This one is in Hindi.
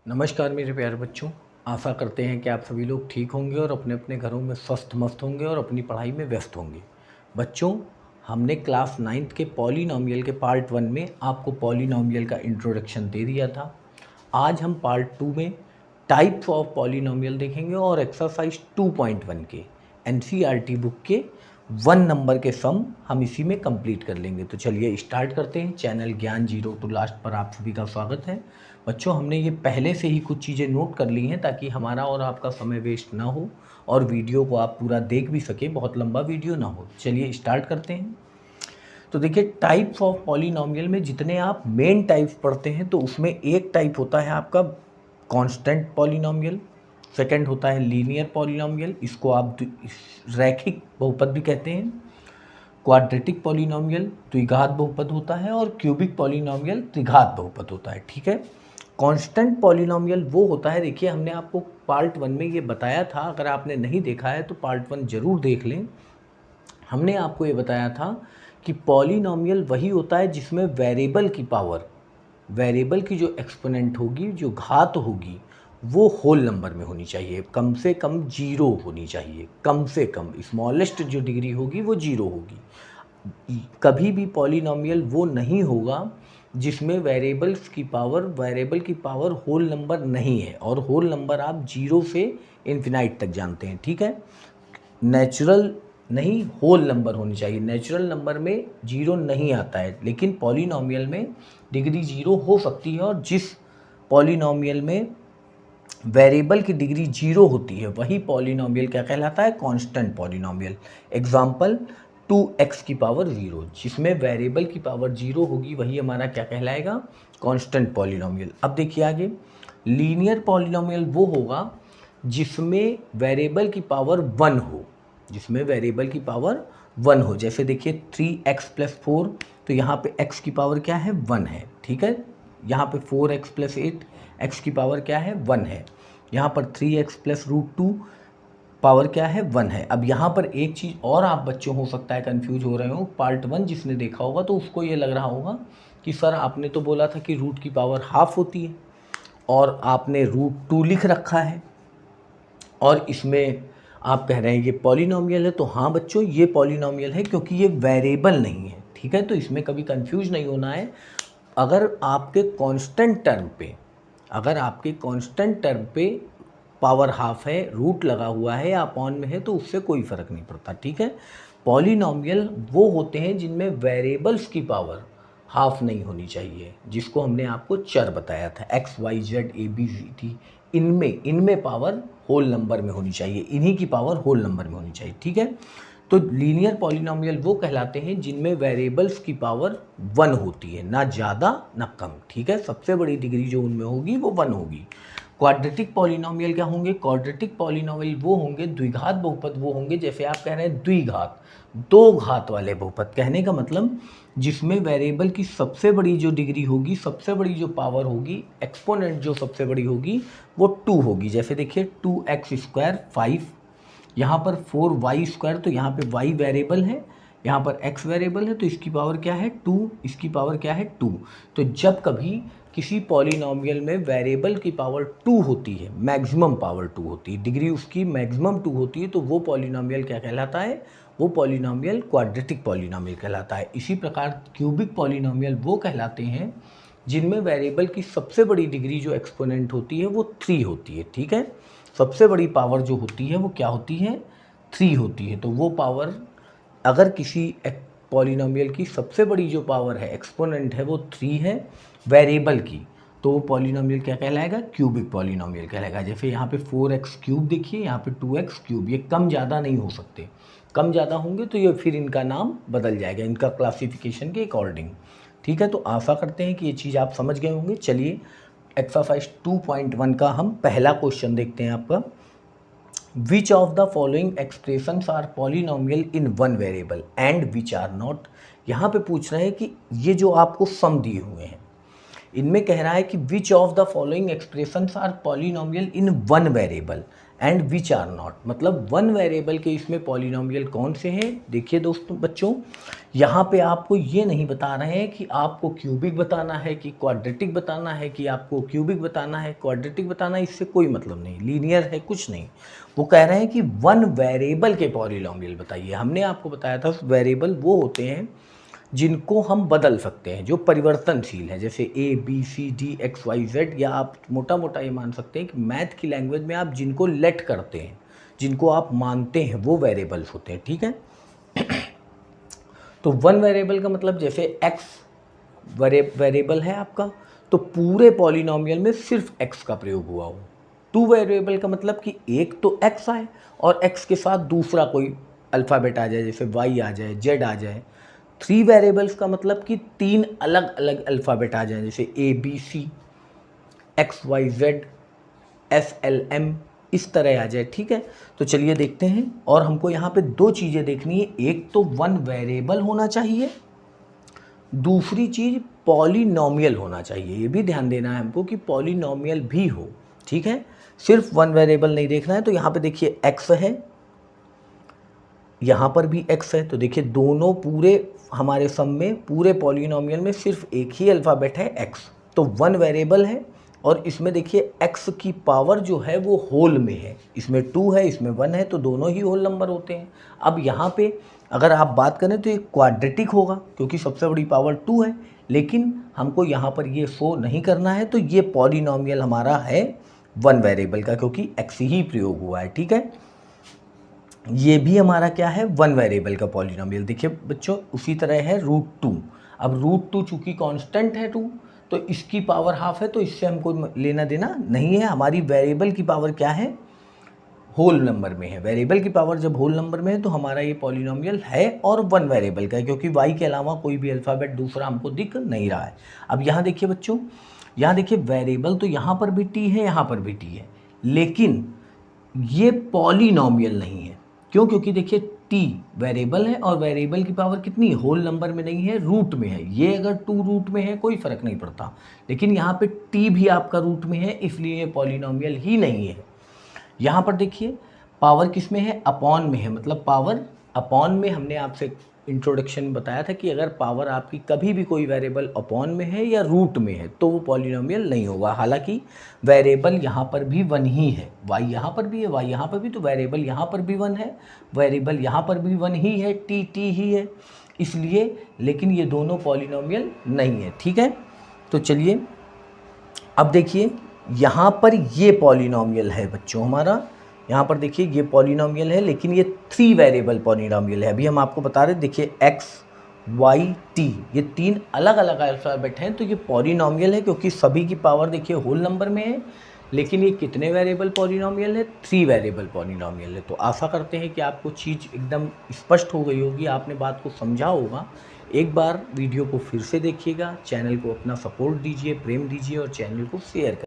नमस्कार मेरे प्यारे बच्चों। आशा करते हैं कि आप सभी लोग ठीक होंगे और अपने अपने घरों में स्वस्थ मस्त होंगे और अपनी पढ़ाई में व्यस्त होंगे। बच्चों, हमने क्लास 9th के पॉलिनॉमियल के पार्ट 1 में आपको पॉलिनॉमियल का इंट्रोडक्शन दे दिया था। आज हम पार्ट 2 में टाइप्स ऑफ पॉलिनॉमियल देखेंगे और एक्सरसाइज 2.1 के एनसीईआरटी बुक के 1 नंबर के सम हम इसी में कंप्लीट कर लेंगे। तो चलिए स्टार्ट करते हैं। चैनल ज्ञान जीरो टू लास्ट पर आप सभी का स्वागत है। बच्चों, हमने ये पहले से ही कुछ चीज़ें नोट कर ली हैं ताकि हमारा और आपका समय वेस्ट ना हो और वीडियो को आप पूरा देख भी सके, बहुत लंबा वीडियो ना हो। चलिए स्टार्ट करते हैं। तो देखिए, टाइप्स ऑफ पॉलिनॉमियल में जितने आप मेन टाइप्स पढ़ते हैं तो उसमें एक टाइप होता है आपका कांस्टेंट पॉलिनॉमियल, सेकंड होता है लीनियर पॉलिनॉमियल, इसको आप रैखिक बहुपद भी कहते हैं। क्वाड्रेटिक पॉलिनॉमियल द्विघात बहुपद होता है और क्यूबिक पॉलिनॉमियल त्रिघात बहुपद होता है। ठीक है। कांस्टेंट पॉलिनॉमियल वो होता है, देखिए हमने आपको पार्ट 1 में ये बताया था, अगर आपने नहीं देखा है तो पार्ट 1 ज़रूर देख लें। हमने आपको ये बताया था कि पॉलिनॉमियल वही होता है जिसमें वेरिएबल की पावर, वेरिएबल की जो एक्सपोनेंट होगी, जो घात होगी, वो होल नंबर में होनी चाहिए, कम से कम 0 होनी चाहिए, कम से कम स्मॉलेस्ट जो डिग्री होगी वो 0 होगी। कभी भी पॉलिनॉमियल वो नहीं होगा जिसमें वेरिएबल की पावर होल नंबर नहीं है, और होल नंबर आप 0 से इन्फिनाइट तक जानते हैं। ठीक है। नेचुरल नहीं, होल नंबर होनी चाहिए। नेचुरल नंबर में 0 नहीं आता है, लेकिन पॉलिनॉमियल में डिग्री 0 हो सकती है, और जिस पॉलिनॉमियल में वेरिएबल की डिग्री 0 होती है वही पॉलिनॉमियल क्या कहलाता है? Constant polynomial. एग्जांपल 2x की पावर 0, जिसमें वेरिएबल की पावर 0 होगी वही हमारा क्या कहलाएगा? Constant polynomial. अब देखिए आगे, लीनियर पॉलिनॉमियल वो होगा जिसमें वेरिएबल की पावर 1 हो, जिसमें वेरिएबल की पावर 1 हो। जैसे देखिए 3x + 4, तो यहाँ पे x की पावर क्या है? 1 है। ठीक है। यहाँ पे 4x + 8, x की पावर क्या है? 1 है। यहाँ पर 3x + √2 पावर क्या है? 1 है। अब यहाँ पर एक चीज़ और आप बच्चों हो सकता है कंफ्यूज हो रहे हो, पार्ट 1 जिसने देखा होगा तो उसको ये लग रहा होगा कि सर आपने तो बोला था कि रूट की पावर हाफ होती है और आपने √2 लिख रखा है और इसमें आप कह रहे हैं ये पॉलिनॉमियल है। तो हाँ बच्चों, ये पॉलिनॉमियल है क्योंकि ये वेरिएबल नहीं है। ठीक है। तो इसमें कभी कंफ्यूज नहीं होना है। अगर आपके कांस्टेंट टर्म पे पावर हाफ है, रूट लगा हुआ है या अपॉन में है, तो उससे कोई फ़र्क नहीं पड़ता। ठीक है। पॉलिनॉमियल वो होते हैं जिनमें वेरिएबल्स की पावर हाफ नहीं होनी चाहिए, जिसको हमने आपको चर बताया था, x y z a b c d, इनमें पावर होल नंबर में होनी चाहिए, इन्हीं की पावर होल नंबर में होनी चाहिए। ठीक है। तो लीनियर पॉलिनॉमियल वो कहलाते हैं जिनमें वेरिएबल्स की पावर 1 होती है, ना ज़्यादा ना कम। ठीक है। सबसे बड़ी डिग्री जो उनमें होगी वो 1 होगी। क्वाड्रेटिक पॉलिनॉमियल क्या होंगे? क्वाड्रेटिक पॉलिनॉमियल वो होंगे, द्विघात बहुपद वो होंगे, जैसे आप कह रहे हैं द्विघात, 2 घात वाले बहुपद। कहने का मतलब जिसमें वेरिएबल की सबसे बड़ी जो डिग्री होगी, सबसे बड़ी जो पावर होगी, एक्सपोनेंट जो सबसे बड़ी होगी वो 2 होगी। जैसे देखिए 2x² 5, यहाँ पर 4y², तो यहाँ पे y वेरिएबल है, यहाँ पर x वेरिएबल है, तो इसकी पावर क्या है? 2, इसकी पावर क्या है? 2। तो जब कभी किसी पॉलिनॉमियल में वेरिएबल की पावर 2 होती है, मैक्सिमम पावर 2 होती है, डिग्री उसकी मैक्सिमम 2 होती है, तो वो पॉलिनॉमियल क्या कहलाता है? वो पॉलिनॉमियल क्वाड्रेटिक पॉलिनॉमियल कहलाता है। इसी प्रकार क्यूबिक पॉलिनॉमियल वो कहलाते हैं जिनमें वेरिएबल की सबसे बड़ी डिग्री जो एक्सपोनेंट होती है वो 3 होती है। ठीक है। सबसे बड़ी पावर जो होती है वो क्या होती है? 3 होती है। तो वो पावर, अगर किसी पॉलिनॉमियल की सबसे बड़ी जो पावर है, एक्सपोनेंट है, वो 3 है वेरिएबल की, तो वो पॉलिनॉमियल क्या कहलाएगा? क्यूबिक पॉलिनॉमियल कहलाएगा। जैसे यहाँ पे 4x³ देखिए, यहाँ पे 2x³, ये कम ज़्यादा नहीं हो सकते। कम ज़्यादा होंगे तो ये फिर इनका नाम बदल जाएगा, इनका क्लासिफिकेशन के अकॉर्डिंग। ठीक है। तो आशा करते हैं कि ये चीज़ आप समझ गए होंगे। चलिए एक्सरसाइज 2.1 का हम पहला क्वेश्चन देखते हैं आपका। Which of the following expressions are polynomial in 1 variable and which are not. यहाँ पे पूछ रहे हैं कि ये जो आपको सम दिए हुए हैं, इनमें कह रहा है कि which of the following expressions are polynomial in one variable and which are not, मतलब वन वेरिएबल के इसमें पॉलिनोमियल कौन से हैं। देखिए दोस्तों बच्चों, यहाँ पे आपको ये नहीं बता रहे हैं कि आपको क्यूबिक बताना है कि क्वाड्रेटिक बताना है, कि आपको क्यूबिक बताना है क्वाड्रेटिक बताना है, इससे कोई मतलब नहीं, लीनियर है कुछ नहीं। वो कह रहे हैं कि वन वेरिएबल के पॉलिनोमियल बताइए। हमने आपको बताया था वेरिएबल वो होते हैं जिनको हम बदल सकते हैं, जो परिवर्तनशील है, जैसे A B C D X Y Z, या आप मोटा मोटा ये मान सकते हैं कि मैथ की लैंग्वेज में आप जिनको लेट करते हैं, जिनको आप मानते हैं, वो वेरिएबल्स होते हैं, ठीक है। तो वन वेरिएबल का मतलब जैसे एक्स वेरिएबल है आपका, तो पूरे पॉलिनोमियल में सिर्फ एक्स का प्रयोग हुआ हो। टू वेरिएबल का मतलब कि एक तो एक्स आए और एक्स के साथ दूसरा कोई अल्फ़ाबेट आ जाए, जैसे वाई आ जाए, जेड आ जाए। थ्री वेरिएबल्स का मतलब कि तीन अलग अलग अल्फ़ाबेट आ जाए, जैसे A B C, X Y Z, S L M, इस तरह आ जाए, ठीक है। तो चलिए देखते हैं। और हमको यहाँ पे दो चीज़ें देखनी है, एक तो वन वेरिएबल होना चाहिए, दूसरी चीज़ पॉलिनोमियल होना चाहिए। ये भी ध्यान देना है हमको कि पॉलिनोमियल भी हो, ठीक है, सिर्फ वन वेरिएबल नहीं देखना है। तो यहाँ पे देखिए एक्स है, यहाँ पर भी एक्स है, तो देखिए दोनों पूरे हमारे सम में, पूरे पॉलिनोमियल में सिर्फ एक ही अल्फ़ाबेट है एक्स, तो वन वेरिएबल है। और इसमें देखिए एक्स की पावर जो है वो होल में है, इसमें 2 है, इसमें 1 है, तो दोनों ही होल नंबर होते हैं। अब यहाँ पे अगर आप बात करें तो ये क्वाड्रेटिक होगा क्योंकि सबसे बड़ी पावर 2 है, लेकिन हमको यहाँ पर ये शो नहीं करना है, तो ये पॉलिनोमियल हमारा है वन वेरिएबल का, क्योंकि एक्स ही प्रयोग हुआ है, ठीक है। ये भी हमारा क्या है, वन वेरिएबल का पॉलिनोमियल। देखिए बच्चों उसी तरह है √2। अब √2 चूँकि कांस्टेंट है 2, तो इसकी पावर हाफ है, तो इससे हमको लेना देना नहीं है। हमारी वेरिएबल की पावर क्या है, होल नंबर में है। वेरिएबल की पावर जब होल नंबर में है तो हमारा ये पॉलिनोमियल है और वन वेरिएबल का है, क्योंकि वाई के अलावा कोई भी अल्फ़ाबेट दूसरा हमको दिख नहीं रहा है। अब यहाँ देखिए बच्चों, यहाँ देखिए वेरिएबल तो यहाँ पर भी टी है, यहाँ पर भी टी है, लेकिन ये पॉलिनोमियल नहीं है। क्यों? क्योंकि देखिए टी वेरिएबल है और वेरिएबल की पावर कितनी, होल नंबर में नहीं है, रूट में है। ये अगर 2 रूट में है कोई फ़र्क नहीं पड़ता, लेकिन यहाँ पे टी भी आपका रूट में है, इसलिए ये पॉलिनोमियल ही नहीं है। यहाँ पर देखिए पावर किस में है, अपॉन में है, मतलब पावर अपॉन में। हमने आपसे इंट्रोडक्शन बताया था कि अगर पावर आपकी कभी भी कोई वेरिएबल अपॉन में है या रूट में है तो वो पॉलिनोमियल नहीं होगा। हालांकि वेरिएबल यहाँ पर भी 1 ही है, वाई यहाँ पर भी है, वाई यहाँ पर भी, तो वेरिएबल यहाँ पर भी 1 है, वेरिएबल यहाँ पर भी 1 ही है, टी ही है, इसलिए, लेकिन ये दोनों पॉलिनोमियल नहीं है, ठीक है। तो चलिए अब देखिए यहाँ पर ये पॉलिनोमियल है बच्चों हमारा, यहाँ पर देखिए ये पॉलिनोमियल है, लेकिन ये 3 वेरिएबल पॉलिनोमियल है। अभी हम आपको बता रहे, देखिए एक्स वाई टी, ये 3 अलग अलग अल्फ़ाबेट हैं, तो ये पॉलिनोमियल है क्योंकि सभी की पावर देखिए होल नंबर में है। लेकिन ये कितने वेरिएबल पॉलिनोमियल है, 3 वेरिएबल पॉलिनोमियल है। तो आशा करते हैं कि आपको चीज़ एकदम स्पष्ट हो गई होगी, आपने बात को समझा होगा। एक बार वीडियो को फिर से देखिएगा, चैनल को अपना सपोर्ट दीजिए, प्रेम दीजिए और चैनल को शेयर करिए।